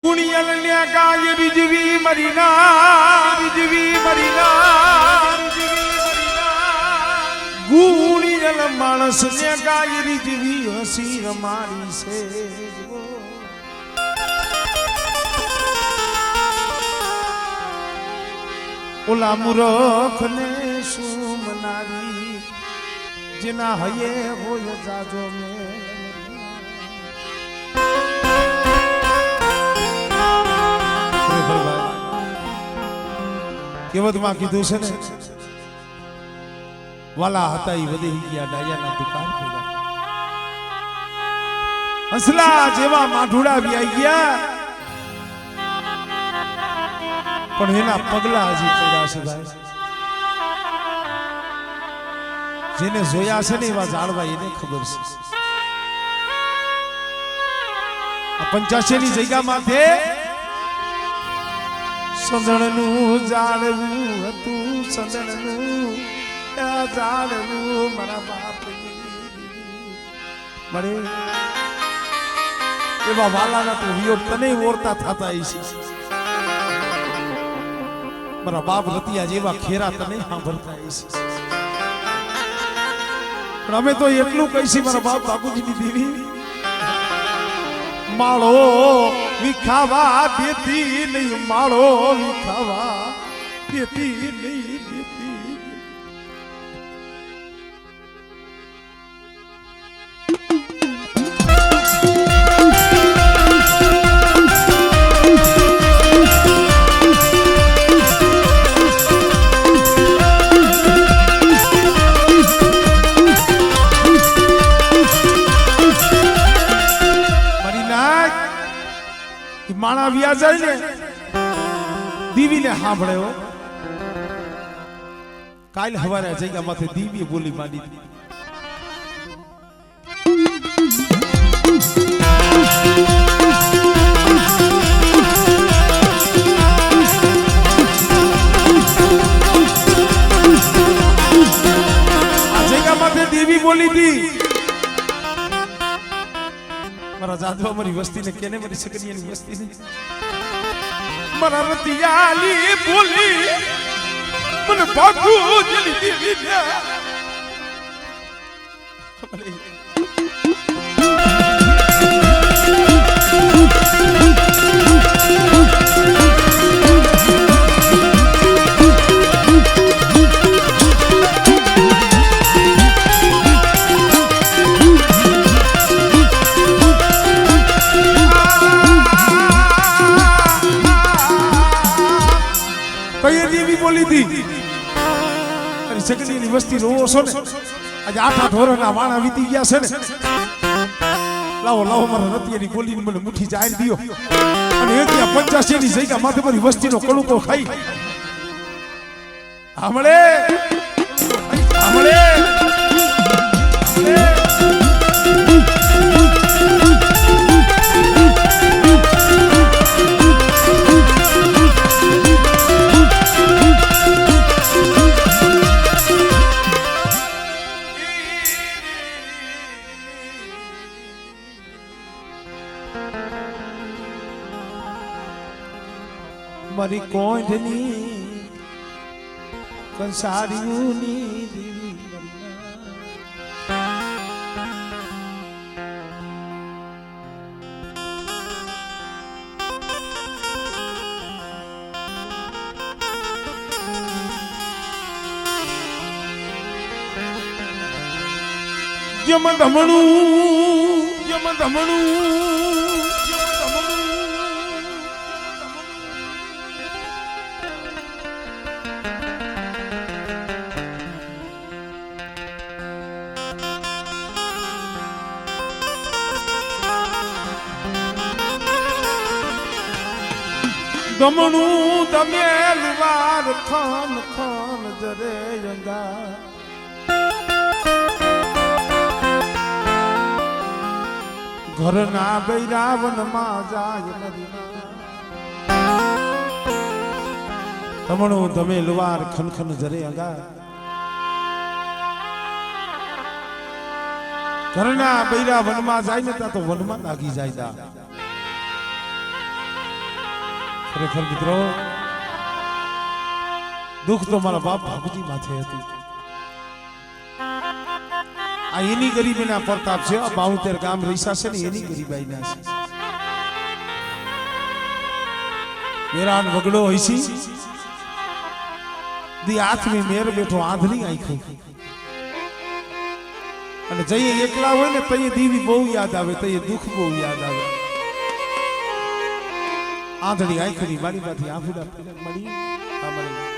ગુણિયલને ગાય બીજવી મરીના ગુણિયલ માણસને ગાય રીજવી હસી રમાડી છે ઓલા મૂરખને શું મનાવી જેના હયે હોય જાજો મેં કેવતમાં કીધું છે ને વાલા હતા ઈ વધી ગયા ડાયાના દુકાન પડ્યા હસલા જેવા માઠુડા વ્યાઈ ગયા પણ એના પગલા હજી પડ્યા છે ભાઈ જેને જોયા છે ને એવા જાળવા એને ખબર છે આ 85 ની જગ્યામાં સંદણનું જાળવું હતું સંદણનું જાળવું મારા બાપની મળે એવા વાલાના તો વિયોગ તને ઓરતા થતા છે મારા બાપ રતિયા જેવા ખેરા તને સાંભળતા છે પણ અમે તો એટલું કહીશું મારા બાપ બાપુજીની દેવી માળો વિખાવા દેતી નહીં માળો વિખાવા દેતી નહીં દેતી માણા વ્યા જાય ને દીવીને સાંભળ્યો કાલ હવારે જગ્યા માથે દીવી બોલી માંડી આ જગ્યા માથે દેવી બોલી હતી મારા જાદવા મારી વસ્તી ને કેને મારી સકરિયાની વસ્તી ને મારા રતિયાલી બોલી મને ભાગુ જલી દેવી ને વસ્તી રોવો છો ને આજે 8 વર્ષના વાણા વીતી ગયા છે ને લાવો લાવો મારા રતિયાની બોલીને મને મુઠ્ઠી જાહેર દિયો અને એ ત્યાં 85 ની જગ્યા માથે મારી વસ્તીનો કડુકો ખાઈ આમળે આમળે મારી કોંઢની કંસારીઓની દેવી જમ ધમણું દમણું દમેલ વાર ખાન ખાન જરે અંગા ઘરના બૈરાવનમાં જાય દમણું દમેલ વાર ખન ખન જરે અંગા ઘરના બૈરા વનમાં જાય ને ત્યાં તો વનમાં લાગી જાય ખરેખર મિત્રો દુઃખ તો મારા બાપ ભાગુજી માથે હતું. આ એની ગરીબીના પ્રતાપ છે. આ 72 ગામ રહીશા છે ને એની ગરીબાઈના છે. વેરાન વગડો હઈસી દી હાથની મેર બેઠો આંધળી આંખો અને જઈએ એકલા હોય ને તઈએ દેવી બહુ યાદ આવે, તઈએ દુઃખ બહુ યાદ આવે. આંધળી આંખની મારી માંથી આંખુડા મળી આ મળી.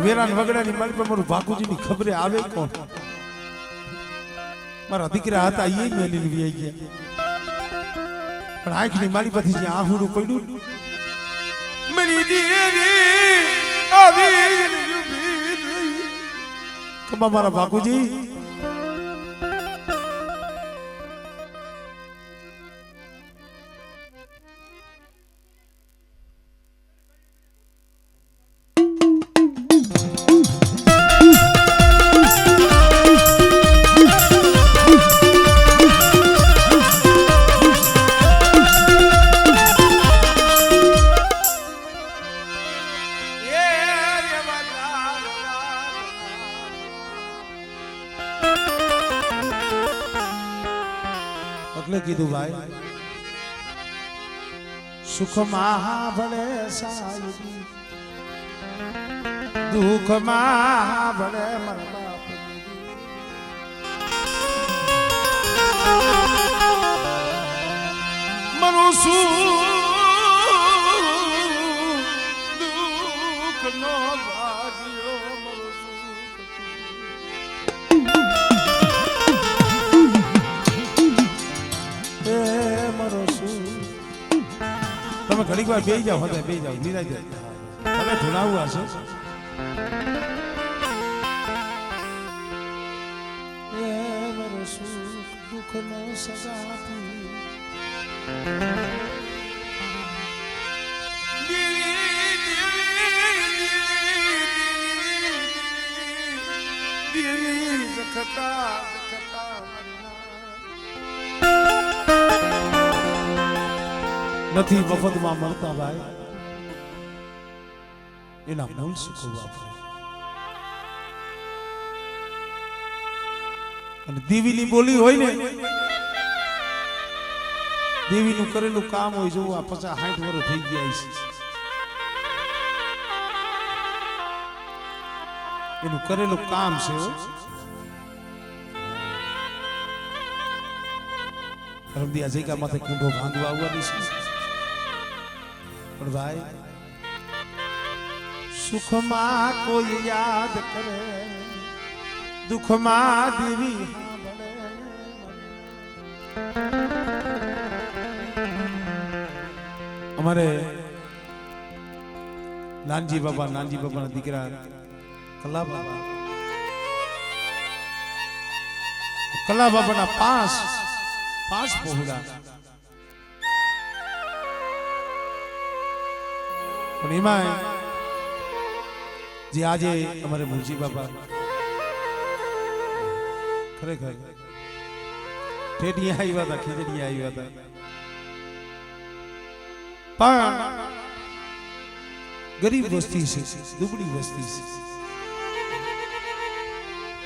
વેરાન વગડાની મારી પર મારું ભાગુજીની ખબરે આવે કોણ? મારા દીકરા હતા એ મેલી આવી ગયા, પણ આંખની મારી પરથી જે આહુડું પડ્યું મારી દેવી આવી કમા મારા ભાગુજી. કીધું ભાઈ સુખમાં ભલે સાયદી, દુઃખમાં ભલે મરવા મરું શું દુઃખ નો ભાગ્યો મરું શું. તમે ઘડીક વાર બેસી જાઓ, હવે બેસી જાઓ, નિરાજ હવે ધુણાવું હશે. દુઃખ નો સગાતી નથી મફતમાં મળતા ભાઈ, એના મૂળ શીખવવા પડે. અને દેવીની બોલી હોય ને, દેવીનું કરેલું કામ હોય, જો આ 50-60 વર્ષ થઈ ગયા છે, એનું કરેલું કામ છે. રમદિયા જગ્યા માથે કુંડો ભાંગવા આવવાની છે. પણ ભાઈ સુખમાં કોઈ યાદ કરે, દુઃખમાં દેવી અમારે નાનજી બાબાના દીકરા કલા બાબાના પાંચ પહોળા, પણ એમાં જે આજે અમારે મુરજી બાબા ખરેખર ઠેઠી આવ્યા હતા, ખીચડી આવ્યા હતા, પણ ગરીબ વસ્તી છે, દુબળી વસ્તી છે.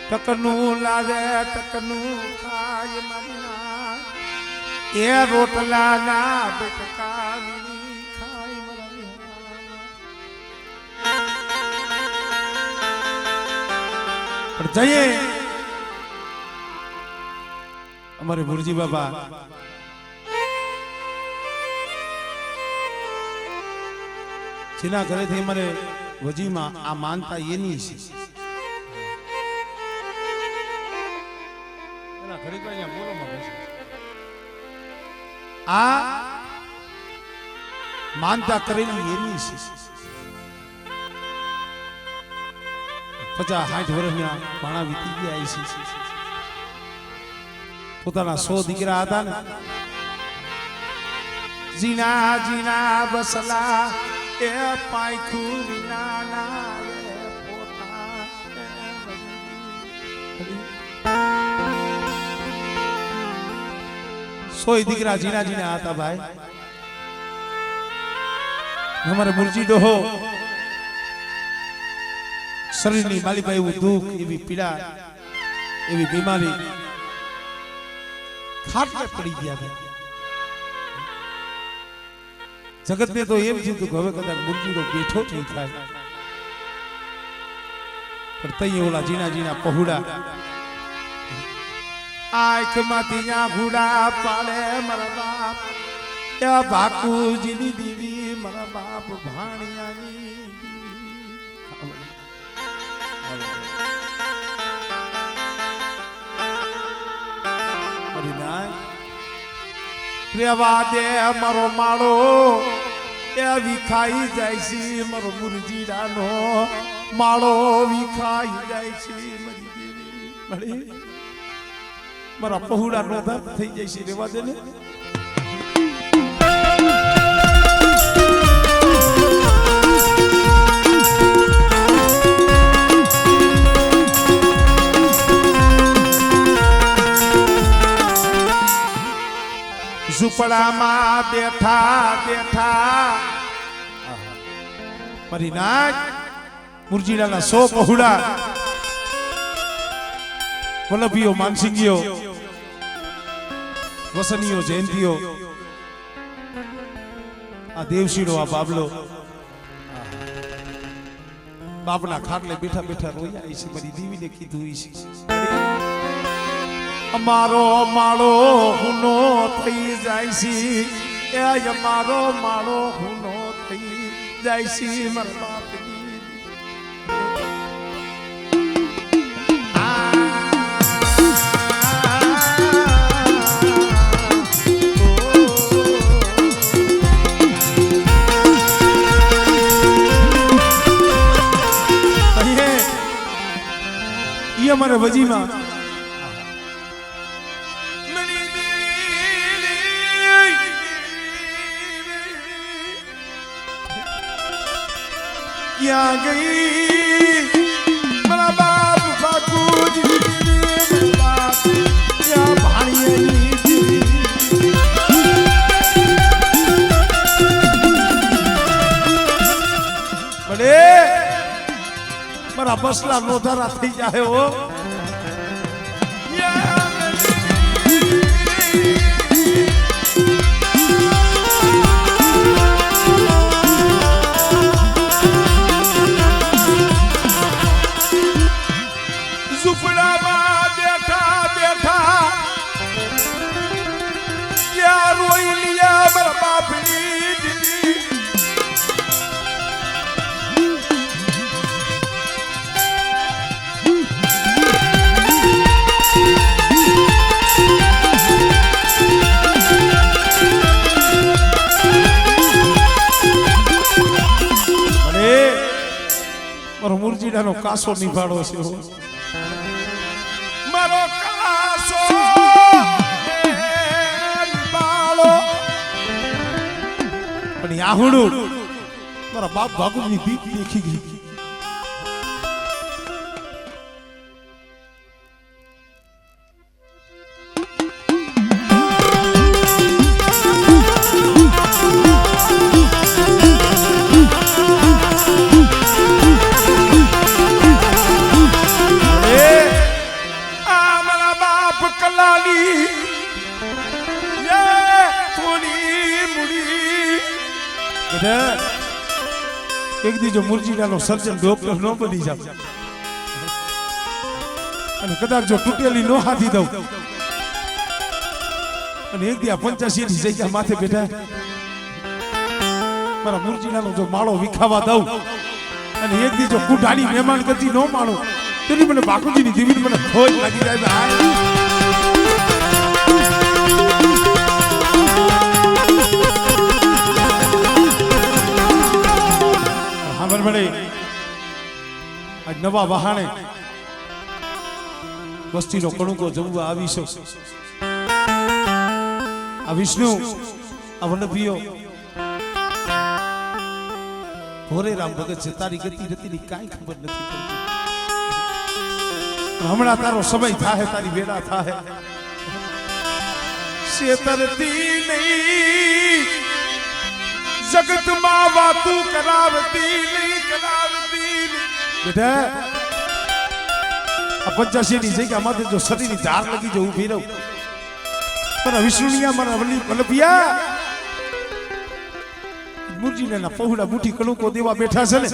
ટકનું લાવે ટકનું ખાય મરના, એ રોટલા ના બટકા ખાય મરા. જઈએ અમારે મુરજી બાબા જેના ઘરેથી અમારે વજીમાં આ માનતા એની છે. આ માનતા કરેલી એની છે 50-60 વર્ષના ભાણા વીતી ગયા છે પોતાના 100 દીકરા હતા ને જીના જીના બસલા એ પાયખું વિના ના પોતા સોય દીકરા જીના જીના હતા ભાઈ हमारे मुर्जी डोहो शरीर मालीबाई એવું દુઃખ એવી પીડા એવી બીમારી ખાટલે પડી ગયા જગત ને તો એમ થયું કે હવે કદાચ મુર્જીનો બેઠો નહીં થાય પણ તઈ ઓલા જીના જીના પહોડા આંખ માંથી આંખુડા પાડે મારા બાપ એ બાકુજીની દીવી મારા બાપ ભાણિયાની રેવા દે મારો માળો એ વિખાઈ જાય છે મારો મુરજીડાનો માળો વિખાઈ જાય છે મારી દેવી મારા પહોળા નો દર્દ થઈ જાય છે રેવા દે ને ઝૂંપડામાં બેઠા બેઠા મારી નાક મુરજીડાના 100 પહોળા વલ્લભીઓ માનસિંગીઓ વસનીઓ જયંતીઓ આ દેવશીનો આ બાબલો બાપના ખાટલે બેઠા બેઠા રોયા છે મારી દેવીને કીધું છે અમારો માળો હુનો થઈ જાય છે એ અમારો માળો હુનો થઈ જાય છે મારા બાપની ये हमारे वजीमा क्या गई मेरा बाप बापूजी मेरा बाप क्या भाणियानी बड़े मेरा बसला नोधारा थी जाए हो મારો મુરજીડાનો કાસો નિભાડો છે મારો કાસો નિભાડો પણ આહુડું મારા બાપ ભાગુની બીક દેખી ગઈ એક દી જો મુરજીડાનો સર્જન ડોક્ટર નો બની જાવ અને કદાચ જો તૂટેલી નો હાથી દઉં અને એક દી આ 85 ની જગ્યા માથે બેઠા મારા મુરજીડાનો જો માળો વિખાવા દઉં અને એક દી જો કુઢાની મહેમાન ગતિ નો માળો તેની મને બાકુજીની દીવી મને ખોજ લાગી જાય મળે આજ નવા વહાણે વસ્તીનો કણુકો જમવા આવીશો આ વિષ્ણુ આ વનભીઓ ભોરે રામ ભગત છે તારી ગતિ રતિની કાંઈ ખબર નથી પડતી હમણાં તારો સમય થાય તારી વેળા થાય શેતરતી નહીં જગતમાં વાતું કરાવતી નહીં બેટા આ 85 ની જગ્યા માથે જો સતીની ધાર લગી જો ઊભી રહું પણ વિષ્ણુનિયા મારા વલ્લભિયા મુરજીના પહોળા મુઠી કણુકો દેવા બેઠા છે ને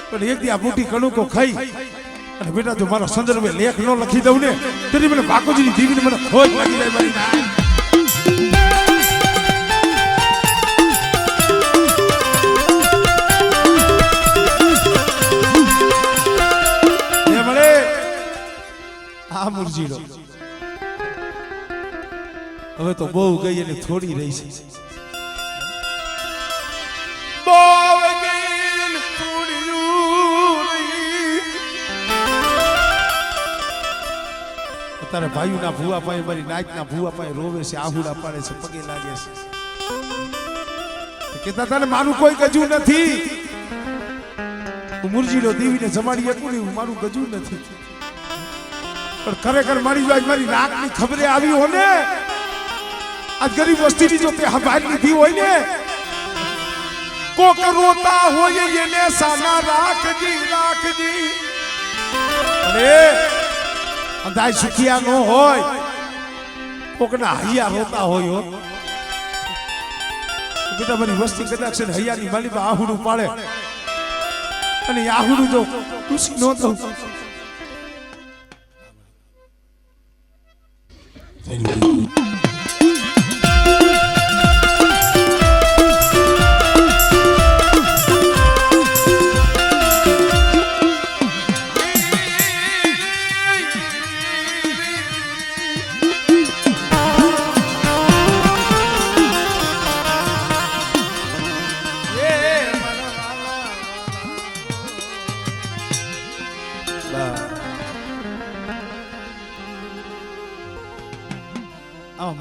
પણ એક દી આ મુઠી કણુકો ખાઈ અને બેટા જો મારો સંદર્ભે લેખ નો લખી દઉં ને તેની મને બાકોજીની દીવીને મને ખોજ લાગી જાય મારી ના મળે આ મુરજીનો હવે તો બહુ ગઈ અને થોડી રહી છે તારે ભાઈઓના ભૂવા પાસે મારી નાચના ભૂવા પાસે રોવે છે આહુડા પાડે છે પગે લાગે છે કેતા તને મારું કોઈ ગજુ નથી હું મુરજીનો દેવીને જમાડી શકું નહીં મારું ગજુ નથી પણ ખરેખર મારી મારી નાકની ખબરે આવી હોય ને આ ગરીબ વસ્તીની જો તે હબાઈ લીધી હોય ને કોક રોતા હોય એને સાના રાખજી અરે અંધાઈ સુખિયા નો હોય કોકના હૈયા રોતા હોય બેટા મારી વસ્તી કદાચ છે હૈયાની માલીમાં આહુડું પાડે અને આહુડું જો ખુશી ન થવું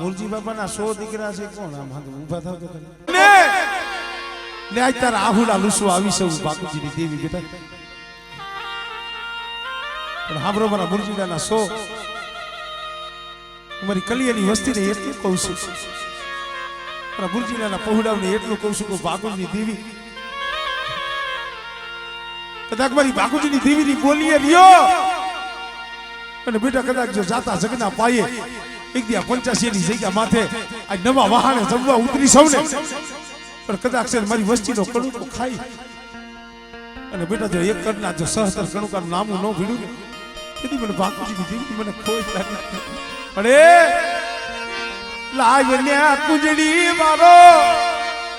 મુરજી બાપાના 100 દીકરા છે કોણ આમ ઊભા થાવ તો ને આજ તારા આહુડા લૂસવા આવી છે બાપુજીની દેવી બેટા પણ હાબરો મારા મુરજીના 100 મારી કલિયાની વસ્તીને એટલું કહું છું મારા મુરજીના પહોળાવને એટલું કહું છું કે બાપુજીની દેવી કદાચ મારી બાપુજીની દેવીની બોલીએ રહ્યો અને બેટા કદાચ જો જાતા જગના પાયે એક દી 85 ની જગ્યા માથે આ નવા વહાણે જમવા ઉતરી સૌને પણ કદાચ છે મારી વસ્તીનો કણુકો ખાઈ અને બેટા જો એક કરના જો સહસ્ત્ર કણુકા નામું ન ભીડું ને તેથી મને બાપુજીની દેવી મને ખોજ લાગી અરે લાગન્યા કુજડી મારો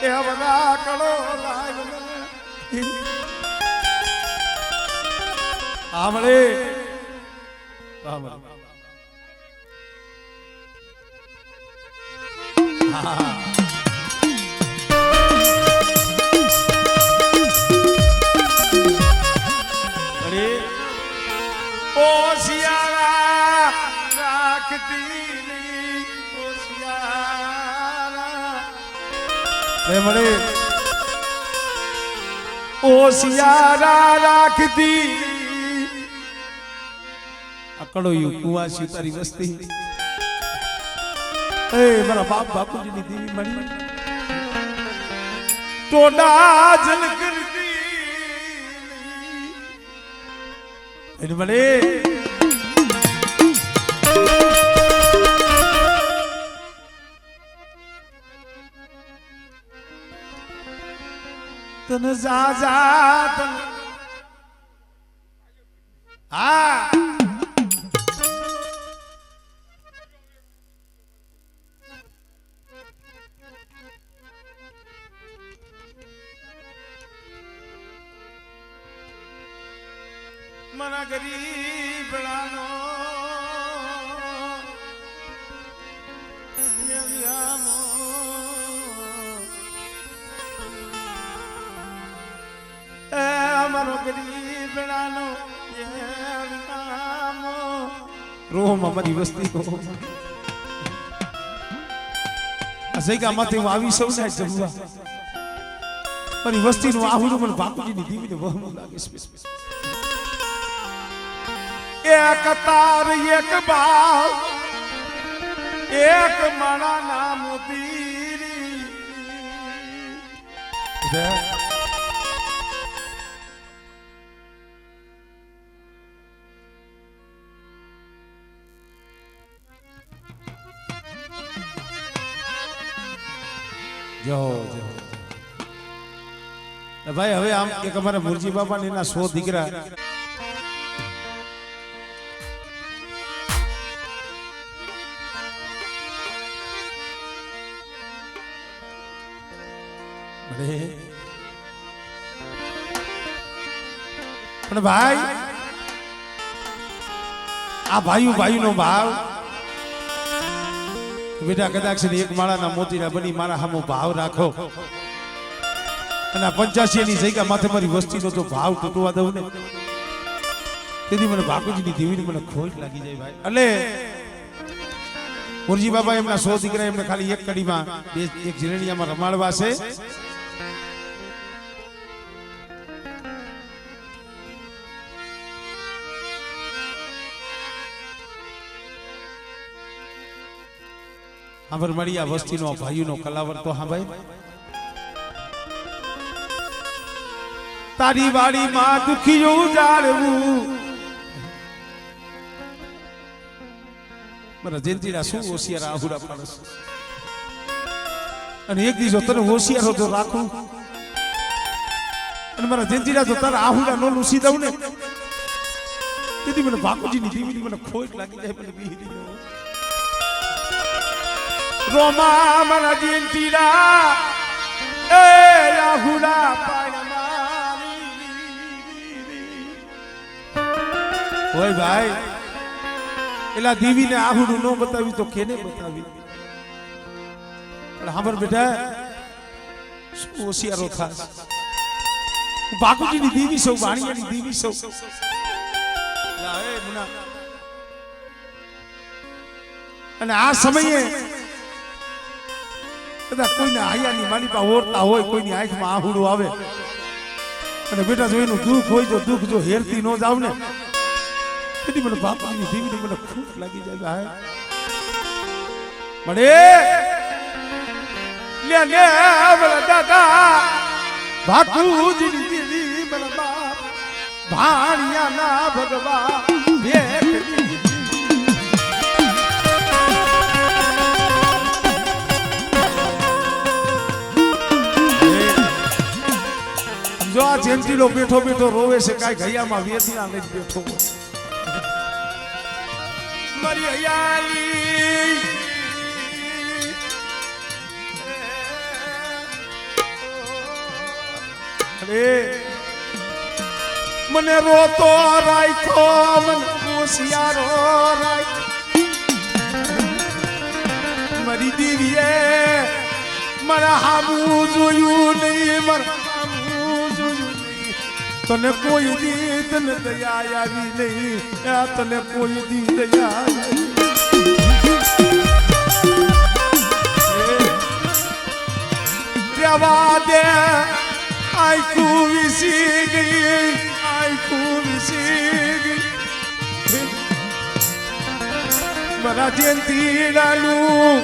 એ બધા કણો લાગન્યા આમળે આમળે અરે ઓ શિયાળા રાખતી ઓ શિયાળા મળે ઓ શિયાળા રાખતી અકડો યુ કુવાસી તારી વસ્તી એ મારા બાપ બાપુજીની દેવી મળી ટોડા જલ કરતી એને મળે તન જા તન હા મના ગરીબડાનો મારો ગરીબડાનો રોમ અમારી વસ્તી આ જગ્યામાંથી હું આવી સૌ ને જમવા મારી વસ્તીનું આહુડું મને બાપુજીની દીવીને વહમું લાગે છે એક તાર એક બાવ એક માણા ના મોતીરી જો ભાઈ હવે આમ એક અમારા મુરજી બાપા ને એના 100 દીકરા પણ ભાઈ આ ભાઈ નો ભાવ બેટા કદાચ એક માળાના મોતીના બની મારા સામો ભાવ રાખો અને 85 ની જગ્યા માથે મારી વસ્તીનો જો ભાવ તૂટવા દઉં ને તેથી મને બાપુજીની દેવીની મને ખોટ લાગી જાય ભાઈ એટલે મુરજી બાબા એમના 100 દીકરા એમને ખાલી એક કડીમાં એક જીરણીયામાં રમાડવા છે હાબર મળી આ વસ્તીનો ભાઈનો કલાવર તો હા ભાઈ તારી વાડીમાં દુખિયું જાળવું મારા જયંતીના શું હોશિયાર આહુડા પાડસ અને એક દિવસ તને હોશિયાર હતો રાખું અને મારા જયંતીના જો તારા આહુડા નો લૂસી દઉં ને તેથી મને બાપુજીની દેવીની મને ખોટ લાગી જાય મને બીહી રોમા મારા જયંતીના એ આહુડા ઓય ભાઈ એલા દેવીને આહુડું ન બતાવી તો કેને બતાવી પણ હાબર બેટા શું હોશિયારો થાસ હું બાપુજીની દેવી સૌ વાણિયાની દેવી સૌ લા એ મુના અને આ સમયે કદાચ કોઈના હાયાની માલિપા ઓરતા હોય કોઈની આંખમાં આહુડું આવે અને બેટા જો એનું દુઃખ હોય તો દુઃખ જો હેરતી ન જાવ ને તેથી મને બાપુની દેવીને મને ખૂબ લાગી જાય ભાઈ મળે લે મારા દાદા બાપુજીની દેવી મારા બાપ ભાણિયાના ભગવા જો આ જયંતીનો બેઠો બેઠો રોવે છે કાંઈ ઘડિયામાં વેદના લઈ બેઠો મારી હયાલી મને રોતો રાખ્યો મને હોશિયારો રાખ્યો મારી દીવીએ મારા હામું જોયું નહીં મારા તને કોઈ દી તને દયા આવી નહીં તને કોઈ દી દયા રેવા દે આખું વિસી ગઈ મારા જયંતી ડાલું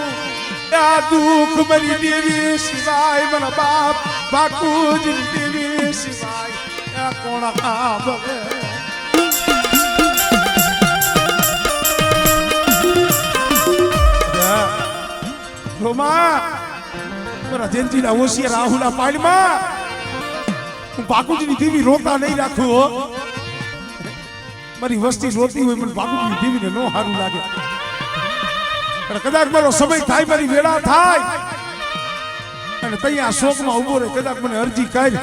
આ દુઃખ મારી દેવી સિવાય મારા બાપ બાપુજી દેવી સિવાય કોણ આવે રોમા મારા જયંતીના હોશિયાર રાહુલા પાડમાં હું બાપુજીની દેવી રોતા નહીં રાખું હો મારી વસ્તી રોતી હોય મને બાપુજીની દેવીને નો સારું લાગે પણ કદાચ મારો સમય થાય મારી વેળા થાય અને ત્યાં શોકમાં ઉભો રહે કદાચ મને અરજી કરી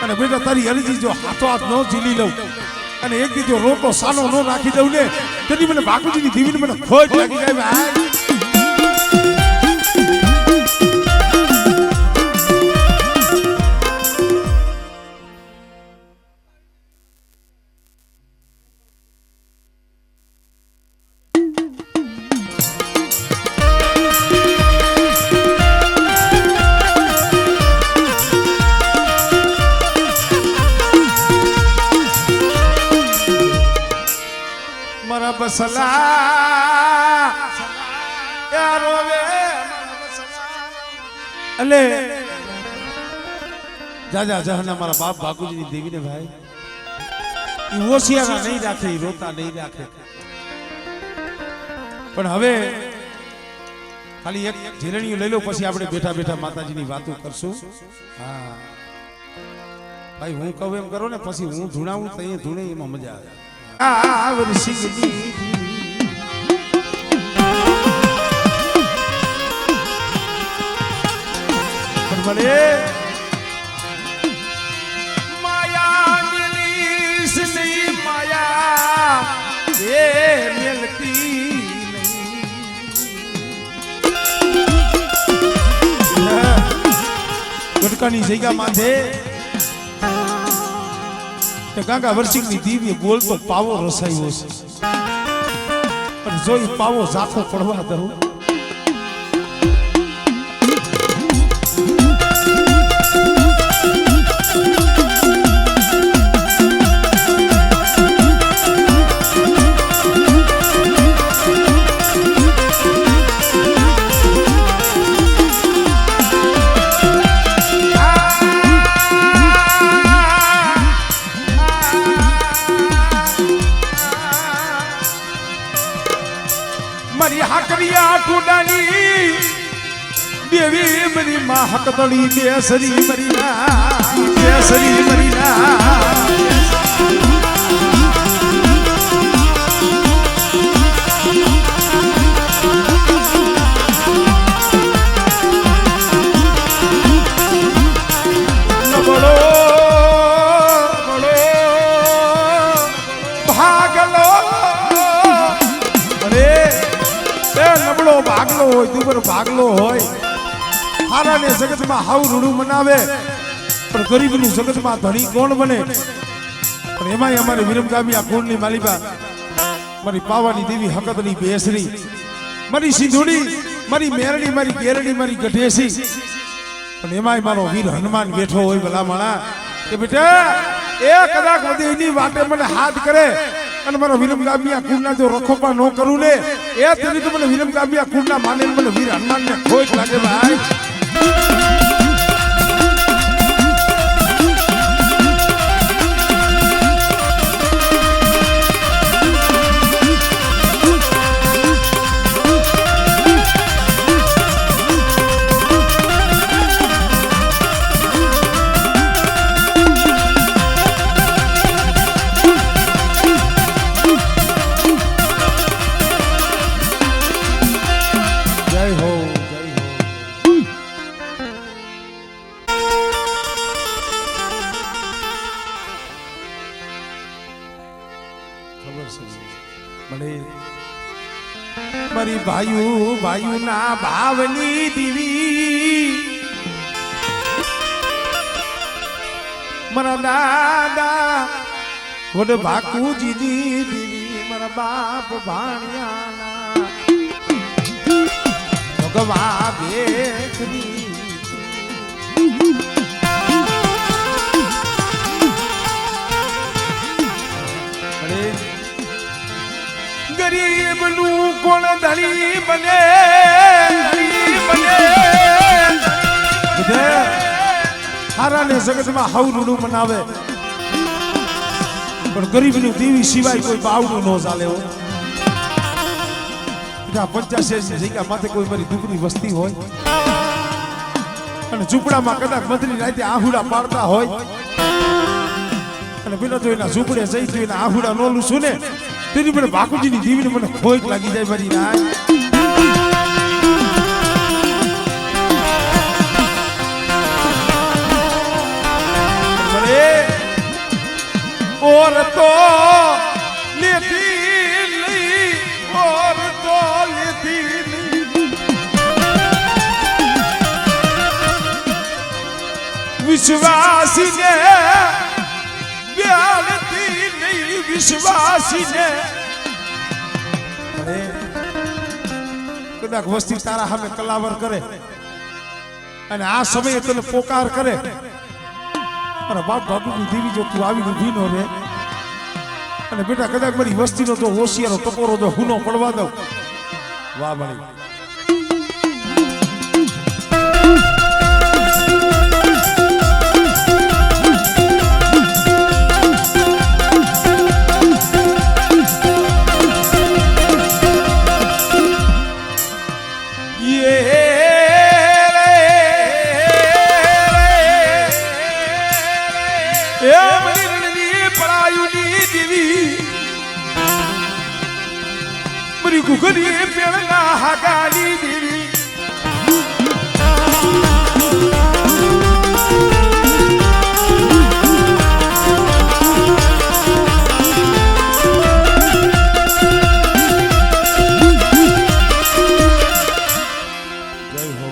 અને બેટા તારી અરજી જો હાથો હાથ ન ઝીલી લઉં અને એક દી જો રોટો સાનો ન નાખી દઉં ને તેથી મને બાપુજીની દેવીને મને ખોટ લાગી જાય ભાઈ વસલા યારો વે અલે જાજા જહના મારા બાપ બાપુજીની દેવીને ભાઈ ઈ ઓશિયારા નહીં રાખે, ઈ રોતા નહીં રાખે. પણ હવે ખાલી એક જીરણીઓ લઈ લો, પછી આપણે બેઠા બેઠા માતાજીની વાતો કરશું. હા ભાઈ, હું કહું એમ કરો ને, પછી હું ધૂણાવું તો અહીંયા ધૂણે એમાં મજા આવે. ભલે માયા મિલીશ નહીં, માયા એ મિલતી ગટકાની જગ્યા માથે ગાંગા વર્ષિકની દિવ્ય બોલતો પાવો રસાયો છે, પણ જોઈ પાવો ઝાખો પડવા દઉં. મારી હાકરિયા ટુડાની દેવી મારી માં હકતળી બેસરી મરીના, બેસરી મરીના. બડો બડો ભાગલો નબળો ભાગલો હોય, દુબર ભાગલો હોય, હારાને જગતમાં હાવ રૂડું મનાવે, પણ ગરીબનું જગતમાં ધણી કોણ બને? પણ એમાંય અમારે વિરમગામી આ કુળની માલિકા મારી પાવાની દેવી હકતની બેસરી, મારી સિંધુડી, મારી મેરડી, મારી કેરડી, મારી ગઢેસી. પણ એમાંય મારો વીર હનુમાન બેઠો હોય ભલામણા કે બેટા એ કદાચ બધી એની વાટે મને હાથ કરે અને મારા વિરમગામિયા કુળના જો રખોપા ન કરું ને, એ તેની તો મને વિરમગામિયા કુળના માને મને વીર હનુમાનને ખોટ લાગે ભાઈ. મારી ભાઈઓ ભાઈઓ ના ભાવની દીવી, મારા દાદા વડ ભાકુજીની દીવી, મારા બાપ ભાણિયાના ભગવા બેઠની. ગરીબનું કોણ ધણી બને, ધણી બને. હારાને જગતમાં હાવ રૂડું મનાવે, પણ ગરીબની દેવી સિવાય કોઈ બાવડું ન ચાલે. 85 જગ્યા માથે કોઈ મારી દુબળી વસ્તી હોય અને ઝૂંપડામાં કદાચ મંત્રી રાતે આહુડા પાડતા હોય અને પેલા તો એના ઝૂંપડે જઈ તો એના આહુડા ન લૂસું ને, તેની મને બાકુજીની દીવીને મને ખોટ લાગી જાય મારી નાય. ઓર તો લેતી નહીં, ઓર તો લેતી નહીં, વિશ્વાસીને વ્યાલતી નહીં, વિશ્વાસીને. કદાચ વસ્તી તારા સામે કલાવર કરે અને આ સમયે તને પોકાર કરે, અરે બાપ બાપુની દેવી જો તું આવી ઊભી નો રે અને બેટા કદાચ મારી વસ્તીનો જો હોશિયારો ટકોરો જો હુનો પડવા દઉં વાહ ભાઈ ગુગરી પેળના હાગાલી દેવી જય હો